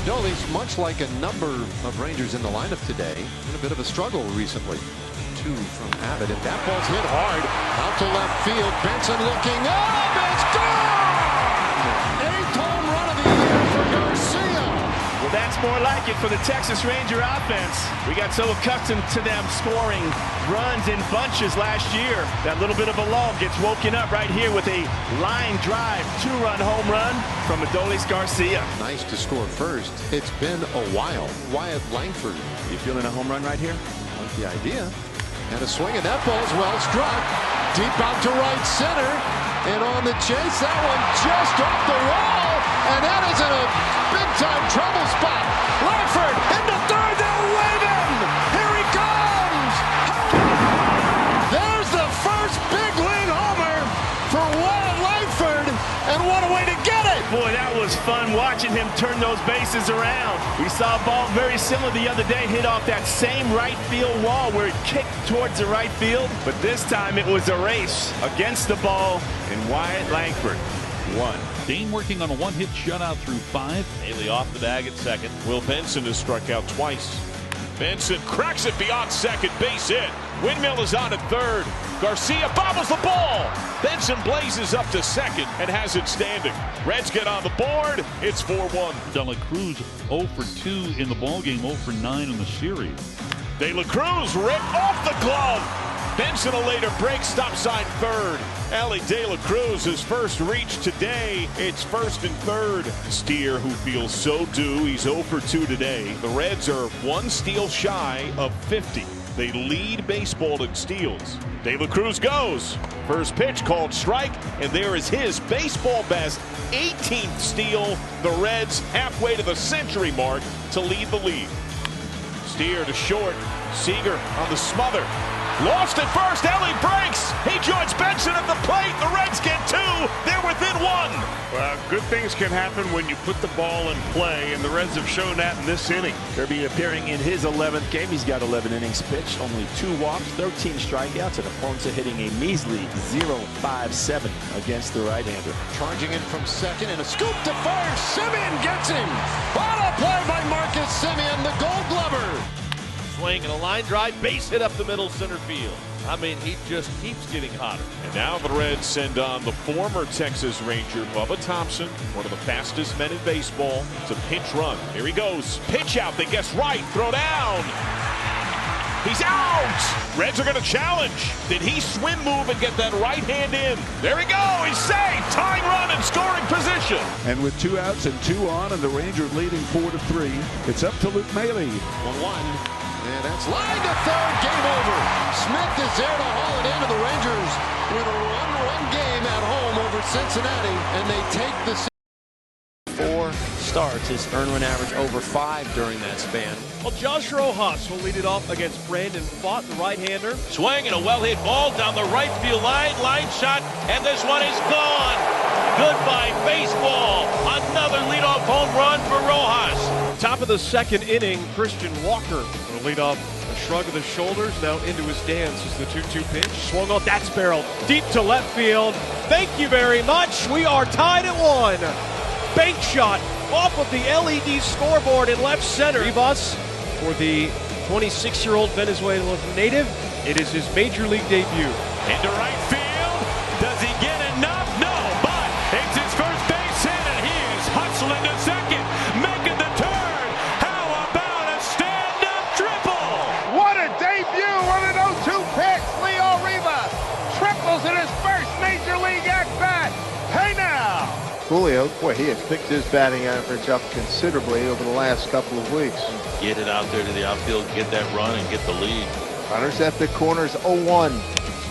Adolis, much like a number of Rangers in the lineup today, in a bit of a struggle recently. 2 from Abbott, and that ball's hit hard out to left field. Benson looking up, it's gone! 8th home run of the year for Garcia. Well, that's more like it for the Texas Ranger offense. We got so accustomed to them scoring runs in bunches last year. That little bit of a lull gets woken up right here with a line drive, 2-run home run from Adolis Garcia. Nice to score first. It's been a while. Wyatt Langford. You feeling a home run right here? Like the idea. And a swing, and that ball's well struck. Deep out to right center. And on the chase, that one just off the wall. And that is in a big-time trouble spot. Langford into third, they'll wave him. Here he comes. There's the first big league homer for Wyatt Langford. And what a way to get it. Boy, that was fun watching him turn those bases around. We saw a ball very similar the other day hit off that same right field wall where it kicked towards the right field. But this time it was a race against the ball, and Wyatt Langford won. Dane working on a one-hit shutout through 5. Haley off the bag at second. Will Benson has struck out twice. Benson cracks it beyond second, base hit. Windmill is on at third. Garcia bobbles the ball. Benson blazes up to second and has it standing. Reds get on the board. It's 4-1. De La Cruz 0 for 2 in the ballgame, 0 for 9 in the series. De La Cruz ripped off the glove. Benson a later break, stop sign third. Ellie De La Cruz, his first reach today. It's first and third. Steer, who feels so due, he's 0 for 2 today. The Reds are 1 steal shy of 50. They lead baseball in steals. De La Cruz goes. First pitch called strike, and there is his baseball best 18th steal. The Reds halfway to the century mark to lead the league. Steer to short. Seager on the smother. Lost at first. Ellie breaks. He joins Benson at the plate. The Reds get 2. They're within 1. Well, good things can happen when you put the ball in play, and the Reds have shown that in this inning. Kirby appearing in his 11th game. He's got 11 innings pitched, only 2 walks, 13 strikeouts, and Aponte hitting a measly 0.57 against the right-hander. Charging in from second, and a scoop to first. Simeon gets him. What a play by Marcus Simeon, the Gold Glover. Swing and a line drive, base hit up the middle center field. I mean, he just keeps getting hotter. And now the Reds send on the former Texas Ranger, Bubba Thompson, one of the fastest men in baseball. It's a pinch run. Here he goes. Pitch out. They guess right. Throw down. He's out. Reds are going to challenge. Did he swim move and get that right hand in? There we go. He's safe. Tying run in scoring position. And with 2 outs and 2 on, and the Rangers leading 4-3, it's up to Luke Maile. 1-1. And that's line to third, game over. Smith is there to haul it in, and the Rangers win a 1-run game at home over Cincinnati, and they take the 4 starts. His earned run average over 5 during that span. Well, Josh Rojas will lead it off against Brandon Pfaadt, the right-hander. Swing and a well-hit ball down the right field line. Line shot, and this one is gone. Goodbye, baseball. Another leadoff home run for Rojas. Top of the 2nd inning, Christian Walker will lead off a shrug of the shoulders, now into his dance as the 2-2 pitch. Swung on, that's barreled deep to left field. Thank you very much. We are tied at 1. Bank shot off of the LED scoreboard in left center. Rivas for the 26-year-old Venezuelan native. It is his major league debut. Into right field. Does he get enough? No, but it's his first base hit, and he is hustling to second, making the turn. How about a stand-up triple? What a debut! One of those 2 picks, Leo Rivas triples in his first major league at-bat. Hey now! Julio, boy, he has picked his batting average up considerably over the last couple of weeks. Get it out there to the outfield, get that run, and get the lead. Runners at the corners, 0-1.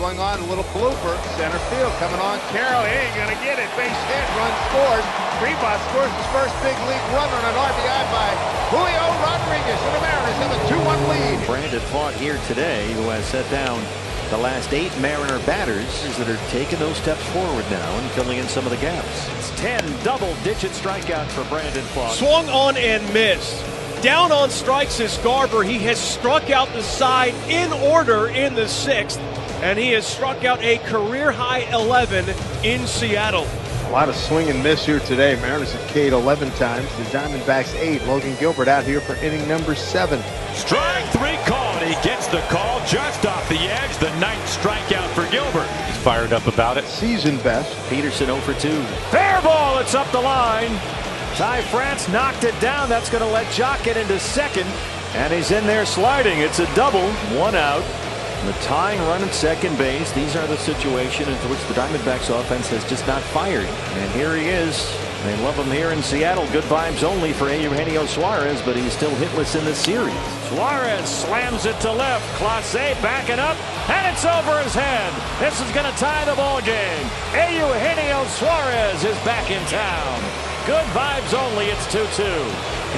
Swung on, a little blooper. Center field coming on. Carroll, he ain't gonna get it. Base hit, run scores. Rivas scores his first big league run on an RBI by Julio Rodriguez, and the Mariners have a 2-1 lead. Brandon Pfaadt here today, who has set down the last 8 Mariner batters that are taking those steps forward now and filling in some of the gaps. It's 10 double-digit strikeouts for Brandon Pfaadt. Swung on and missed. Down on strikes is Garber. He has struck out the side in order in the 6th, and he has struck out a career-high 11 in Seattle. A lot of swing and miss here today. Mariners have K'd 11 times. The Diamondbacks 8. Logan Gilbert out here for inning number 7. Strike 3 called. He gets the call just off the edge. The 9th strikeout for Gilbert. He's fired up about it. Season best. Peterson 0 for 2. Fair ball. It's up the line. Ty France knocked it down. That's going to let Jock get into second. And he's in there sliding. It's a double. 1 out. The tying run at second base. These are the situations into which the Diamondbacks offense has just not fired. And here he is. They love him here in Seattle. Good vibes only for Eugenio Suarez, but he's still hitless in this series. Suarez slams it to left. Clase backing up, and it's over his head. This is going to tie the ball game. Eugenio Suarez is back in town. Good vibes only. It's 2-2.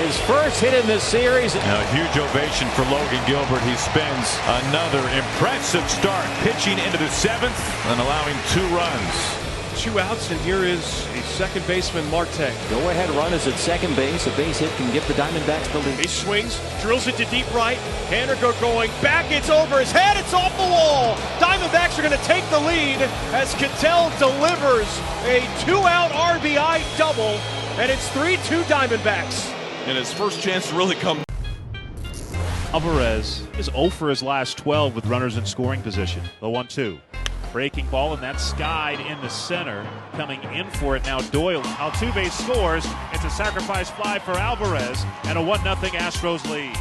His first hit in this series. Now, a huge ovation for Logan Gilbert. He spends another impressive start, pitching into the 7th and allowing 2 runs. 2 outs, and here is a second baseman, Marte. Go-ahead run is at second base. A base hit can give the Diamondbacks the lead. He swings, drills it to deep right. Haniger going back. It's over his head. It's off the wall. Diamondbacks are going to take the lead as Cattell delivers a 2-out RBI double, and it's 3-2 Diamondbacks. And his first chance to really come. Alvarez is 0 for his last 12 with runners in scoring position. The 1-2. Breaking ball, and that's skied in the center. Coming in for it now, Doyle. Altuve scores. It's a sacrifice fly for Alvarez, and a 1-0 Astros lead.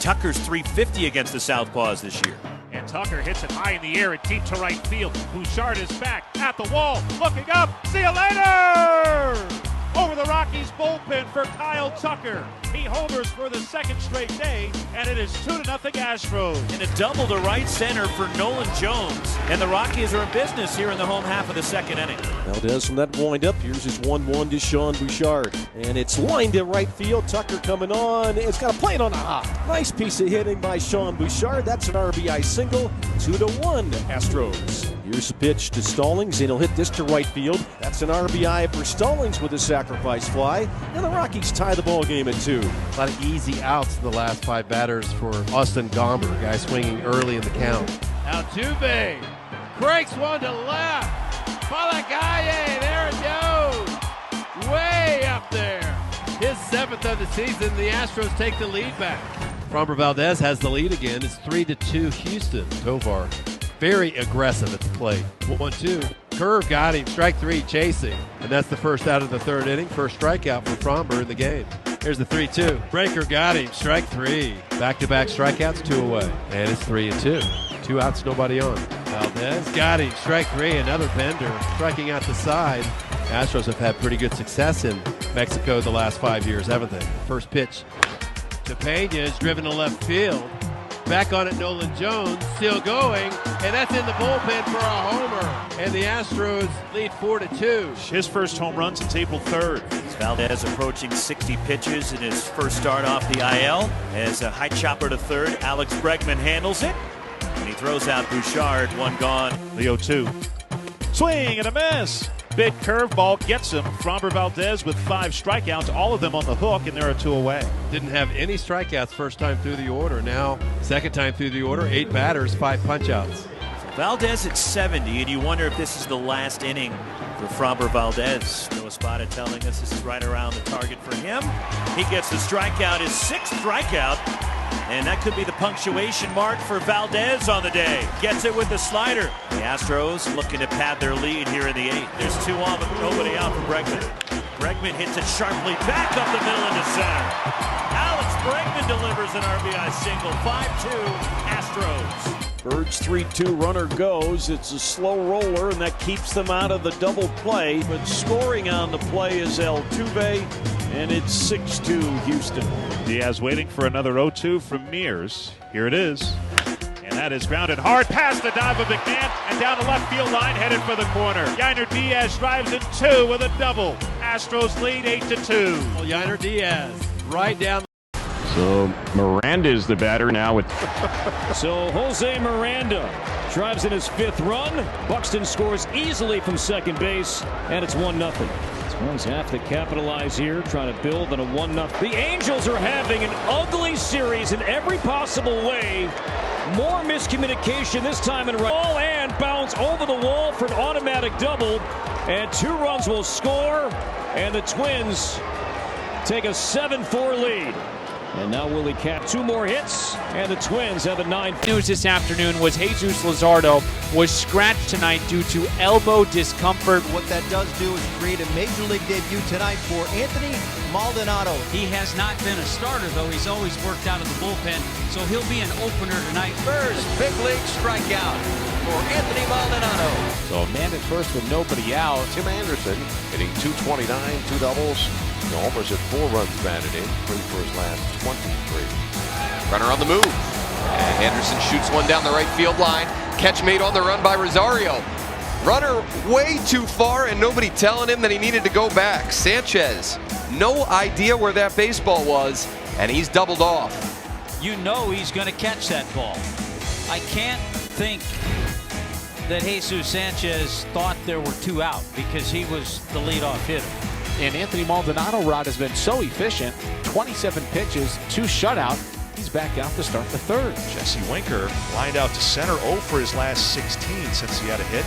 Tucker's .350 against the Southpaws this year. And Tucker hits it high in the air and deep to right field. Bouchard is back at the wall, looking up. See you later! Over the Rockies bullpen for Kyle Tucker. He homers for the 2nd straight day, and it is 2-0 Astros. And a double to right center for Nolan Jones. And the Rockies are in business here in the home half of the 2nd inning. Valdez from that wind-up. Here's his 1-1 to Sean Bouchard. And it's lined to right field. Tucker coming on. It's got a play on a hop. Nice piece of hitting by Sean Bouchard. That's an RBI single. 2-1 Astros. Here's a pitch to Stallings, and he'll hit this to right field. That's an RBI for Stallings with a sacrifice fly. And the Rockies tie the ball game at 2. A lot of easy outs the last 5 batters for Austin Gomber, guy swinging early in the count. Altuve cranks one to left. Palagaye, there it goes. Way up there. His 7th of the season. The Astros take the lead back. Framber Valdez has the lead again. It's 3-2 Houston. Tovar very aggressive at the plate. 1-2. Curve got him. Strike 3 chasing. And that's the first out of the 3rd inning. First strikeout for Framber in the game. Here's the 3-2. Breaker got him. Strike 3. Back-to-back strikeouts, 2 away. And it's 3-2. 2 outs, nobody on. Valdez got him. Strike 3. Another bender. Striking out the side. Astros have had pretty good success in Mexico the last 5 years, haven't they? First pitch to Pena is driven to left field. Back on it, Nolan Jones, still going, and that's in the bullpen for a homer. And the Astros lead 4-2. His first home run since April 3rd. Valdez approaching 60 pitches in his first start off the IL. As a high chopper to third, Alex Bregman handles it. And he throws out Bouchard, 1 gone. The 0-2. Swing and a miss. Big curveball gets him. Framber Valdez with 5 strikeouts, all of them on the hook, and there are 2 away. Didn't have any strikeouts first time through the order. Now, second time through the order, 8 batters, 5 punchouts. Valdez at 70, and you wonder if this is the last inning for Framber Valdez. Noah Espada telling us this is right around the target for him. He gets the strikeout, his 6th strikeout. And that could be the punctuation mark for Valdez on the day. Gets it with the slider. The Astros looking to pad their lead here in the 8th. There's 2 on, but nobody out for Bregman. Bregman hits it sharply back up the middle into center. Alex Bregman delivers an RBI single. 5-2 Astros. Birds 3-2 runner goes. It's a slow roller, and that keeps them out of the double play. But scoring on the play is Altuve, and it's 6-2 Houston. Diaz waiting for another 0-2 from Mears. Here it is. And that is grounded hard past the dive of McMahon and down the left field line headed for the corner. Yainer Diaz drives in 2 with a double. Astros lead 8-2. Well, Yainer Diaz right down. So Miranda is the batter now with. So Jose Miranda drives in his 5th run. Buxton scores easily from second base, and it's 1-0. Ones have to capitalize here, trying to build on a 1-0. The Angels are having an ugly series in every possible way. More miscommunication this time in right. Ball and bounce over the wall for an automatic double. and 2 runs will score, and the Twins take a 7-4 lead. And now Willie Cap 2 more hits, and the Twins have a 9. News this afternoon was Jesus Luzardo was scratched tonight due to elbow discomfort. What that does do is create a major league debut tonight for Anthony Maldonado. He has not been a starter, though. He's always worked out of the bullpen, so he'll be an opener tonight. First big league strikeout for Anthony Maldonado. So a man at first with nobody out. Tim Anderson hitting .229, 2 doubles. The homers at 4 runs batted in, 3 for his last 23. Runner on the move. And Anderson shoots one down the right field line. Catch made on the run by Rosario. Runner way too far and nobody telling him that he needed to go back. Sanchez, no idea where that baseball was, and he's doubled off. You know he's going to catch that ball. I can't think that Jesus Sanchez thought there were 2 out because he was the leadoff hitter. And Anthony Maldonado, Rod, has been so efficient. 27 pitches, 2 shutout. He's back out to start the 3rd. Jesse Winker lined out to center, 0 for his last 16 since he had a hit.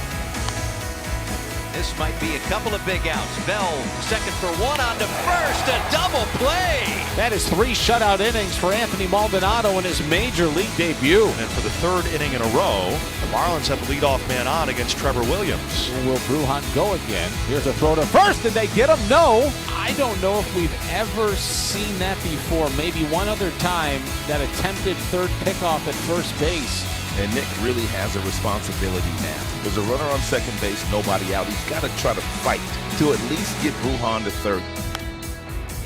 This might be a couple of big outs. Bell second for 1 on to first, a double play. That is 3 shutout innings for Anthony Maldonado in his major league debut. And for the 3rd inning in a row, the Marlins have the leadoff man on against Trevor Williams. Will Brujan go again? Here's a throw to first. Did they get him? No. I don't know if we've ever seen that before. Maybe one other time, that attempted 3rd pickoff at first base. And Nick really has a responsibility now. There's a runner on second base, nobody out. He's got to try to fight to at least get Brujan to 3rd.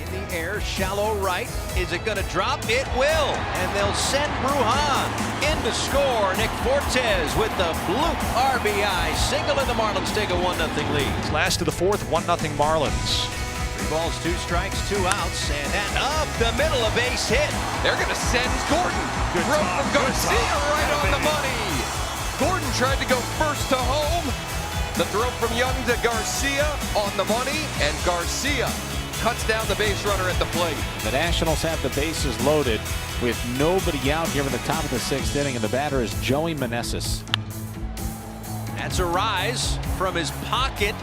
In the air, shallow right. Is it going to drop? It will. And they'll send Brujan in to score. Nick Fortes with the bloop RBI single, and the Marlins take a 1-0 lead. Last of the 4th, 1-0 Marlins. 3 balls, 2 strikes, 2 outs, and that up the middle, a base hit. They're going to send Gordon. Throw from Garcia right on the money. Gordon tried to go first to home. The throw from Young to Garcia on the money, and Garcia cuts down the base runner at the plate. The Nationals have the bases loaded with nobody out here in the top of the 6th inning, and the batter is Joey Meneses. That's a rise from his pocket.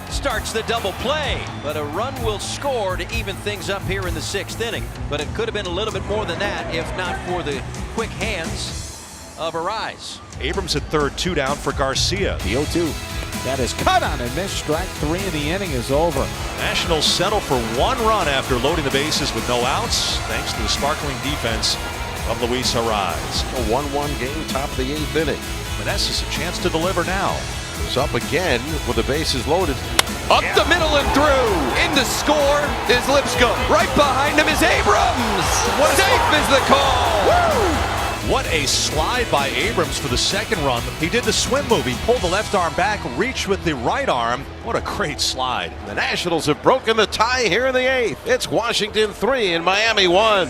Starts the double play, but a run will score to even things up here in the 6th inning. But it could have been a little bit more than that if not for the quick hands of Arise. Abrams at 3rd, 2 down for Garcia. The 0-2. That is cut on and missed. Strike 3 in the inning is over. Nationals settle for 1 run after loading the bases with no outs, thanks to the sparkling defense of Luis Arise. A 1-1 game, top of the 8th inning. Meneses a chance to deliver now. Is up again with the bases loaded. Up the middle and through. In to score is Lipscomb. Right behind him is Abrams. Safe is the call. Woo! What a slide by Abrams for the 2nd run. He did the swim move. He pulled the left arm back, reached with the right arm. What a great slide. The Nationals have broken the tie here in the 8th. It's Washington 3 and Miami 1.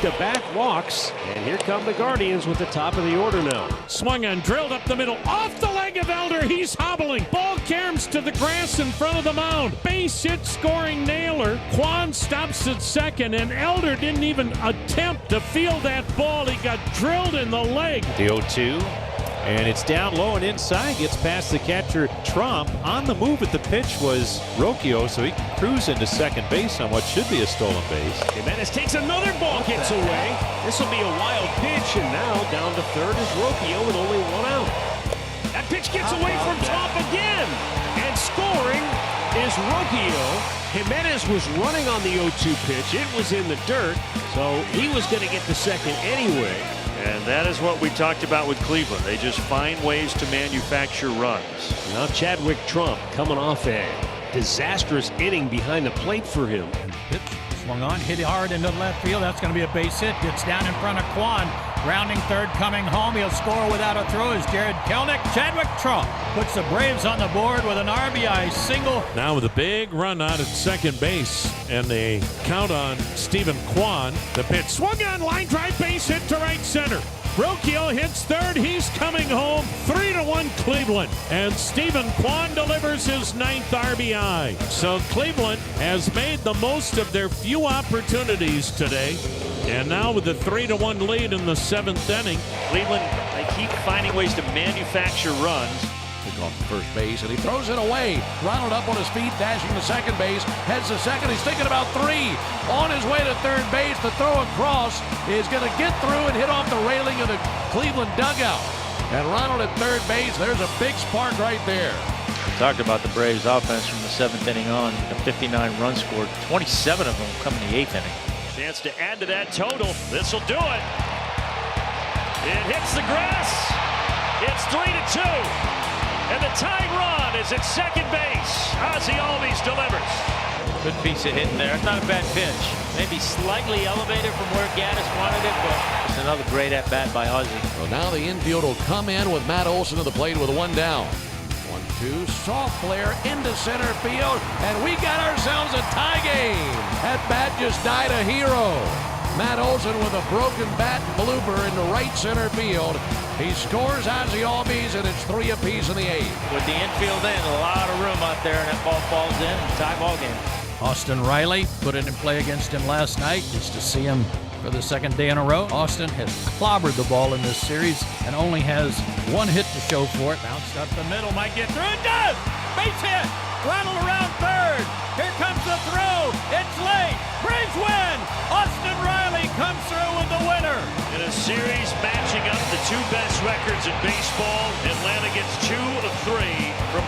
The back walks, and here come the Guardians with the top of the order now. Swung and drilled up the middle, off the leg of Elder. He's hobbling. Ball caroms to the grass in front of the mound. Base hit scoring Naylor. Kwan stops at 2nd, and Elder didn't even attempt to field that ball. He got drilled in the leg. The 0-2, and it's down low and inside. Gets past the catcher, Trump. On the move at the pitch was Rocchio, so he can cruise into second base on what should be a stolen base. Jimenez takes another ball, gets away. This will be a wild pitch, and now down to 3rd is Rocchio with only 1 out. That pitch gets away from Trump again, and scoring is Rocchio. Jimenez was running on the 0-2 pitch. It was in the dirt, so he was going to get to second anyway. And that is what we talked about with Cleveland. They just find ways to manufacture runs. Now Chadwick Trump coming off a disastrous inning behind the plate for him. Pitch swung on, hit hard into left field. That's going to be a base hit. Gets down in front of Kwan. Rounding 3rd, coming home. He'll score without a throw is Jared Kelnick. Chadwick Trump puts the Braves on the board with an RBI single. Now with a big run out at second base, and they count on Stephen Kwan. The pitch Swung on, line drive, base hit to right center. Rocchio hits 3rd. He's coming home. 3-1 Cleveland. And Stephen Kwan delivers his 9th RBI. So Cleveland has made the most of their few opportunities today. And now with the 3-1 lead in the 7th inning. Cleveland, they keep finding ways to manufacture runs. The off to first base, and he throws it away. Ronald up on his feet, dashing to second base, heads to second. He's thinking about three. On his way to third base, the throw across is going to get through and hit off the railing of the Cleveland dugout. And Ronald at third base, there's a big spark right there. We talked about the Braves offense from the 7th inning on. A 59 runs scored, 27 of them come in the 8th inning. Chance to add to that total. This will do it. It hits the grass. It's 3-2. And the tying run is at second base. Ozzie Albies delivers. Good piece of hitting there. It's not a bad pitch. Maybe slightly elevated from where Gaddis wanted it, but it's another great at-bat by Ozzie. Well, now the infield will come in with Matt Olson to the plate with one down. 1-2, soft flare into center field, and we got ourselves a tie game. That bat just died a hero. Matt Olson with a broken bat blooper into right center field. He scores Ozzie Albies, and it's 3 apiece in the 8th. With the infield in, a lot of room out there, and that ball falls in, tie ball game. Austin Riley put it in play against him last night. Just to see him for the second day in a row. Austin has clobbered the ball in this series and only has 1 hit to show for it. Bounced up the middle, might get through. It does! Base hit! Ronald around third. Here comes the throw. It's late. Braves win. Austin Riley comes through with the winner. In a series matching up the 2 best records in baseball, Atlanta gets 2 of 3 from